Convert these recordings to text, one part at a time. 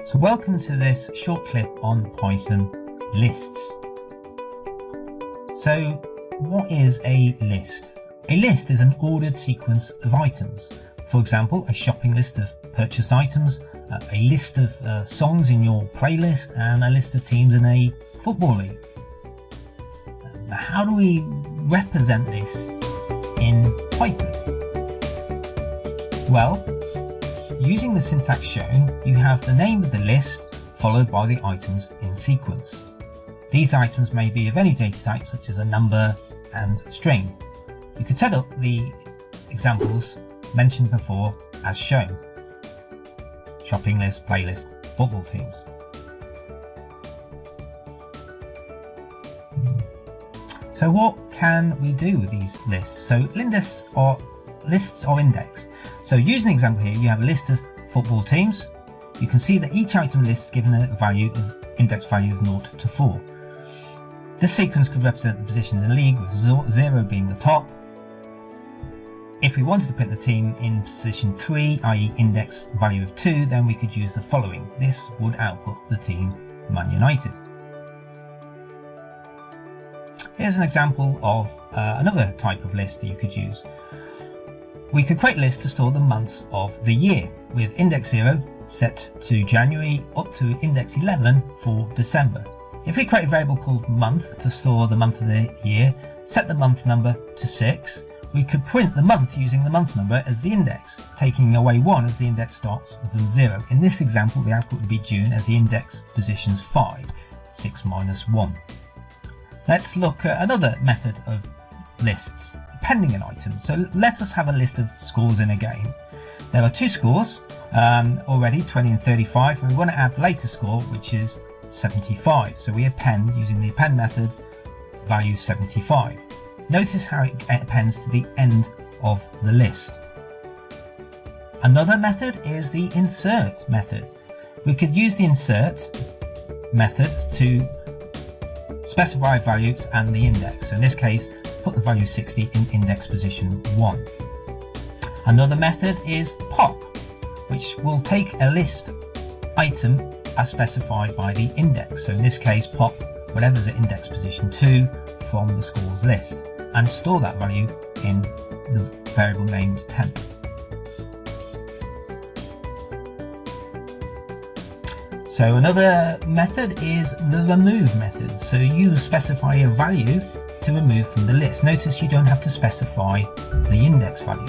So welcome to this short clip on Python lists. So what is a list? A list is an ordered sequence of items. For example, a shopping list of purchased items, a list of songs in your playlist, and a list of teams in a football league. How do we represent this in Python? Well, using the syntax shown, you have the name of the list followed by the items in sequence. These items may be of any data type, such as a number and string. You could set up the examples mentioned before as shown: shopping list, playlist, football teams. So what can we do with these lists? So lists are indexed. So using the example here, you have a list of football teams. You can see that each item list is given a value of index value of 0 to 4. This sequence could represent the positions in the league, with 0 being the top. If we wanted to put the team in position 3, i.e. index value of 2, then we could use the following. This would output the team Man United. Here's an example of another type of list that you could use. We could create a list to store the months of the year, with index 0 set to January up to index 11 for December. If we create a variable called month to store the month of the year, set the month number to 6, we could print the month using the month number as the index, taking away 1 as the index starts from 0. In this example, the output would be June, as the index positions 5, 6 minus 1. Let's look at another method of lists, appending an item. So let us have a list of scores in a game. There are two scores already, 20 and 35, and we want to add the latest score, which is 75. So we append using the append method value 75. Notice how it appends to the end of the list. Another method is the insert method. We could use the insert method to specify values and the index. So in this case, put the value 60 in index position 1. Another method is pop, which will take a list item as specified by the index. So in this case, pop whatever's at index position 2 from the scores list and store that value in the variable named temp. So another method is the remove method. So you specify a value to remove from the list. Notice you don't have to specify the index value.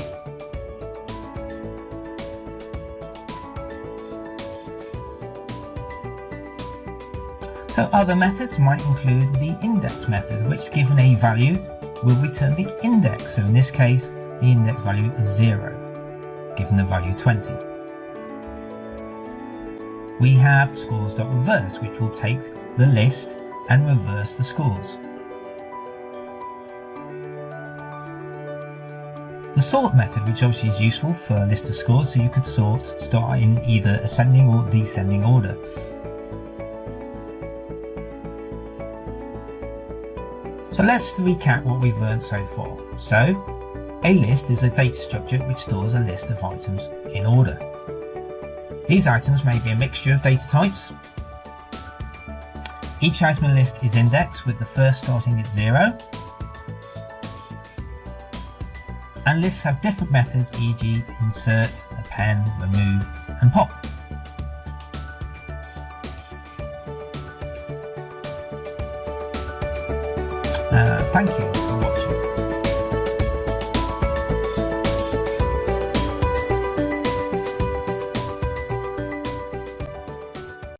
So other methods might include the index method, which given a value will return the index. So in this case, the index value is 0, given the value 20. We have scores.reverse, which will take the list and reverse the scores. The sort method, which obviously is useful for a list of scores, so you could start in either ascending or descending order. So let's recap what we've learned so far. So, a list is a data structure which stores a list of items in order. These items may be a mixture of data types. Each item in the list is indexed, with the first starting at 0. And lists have different methods, e.g. insert, append, remove, and pop. Thank you.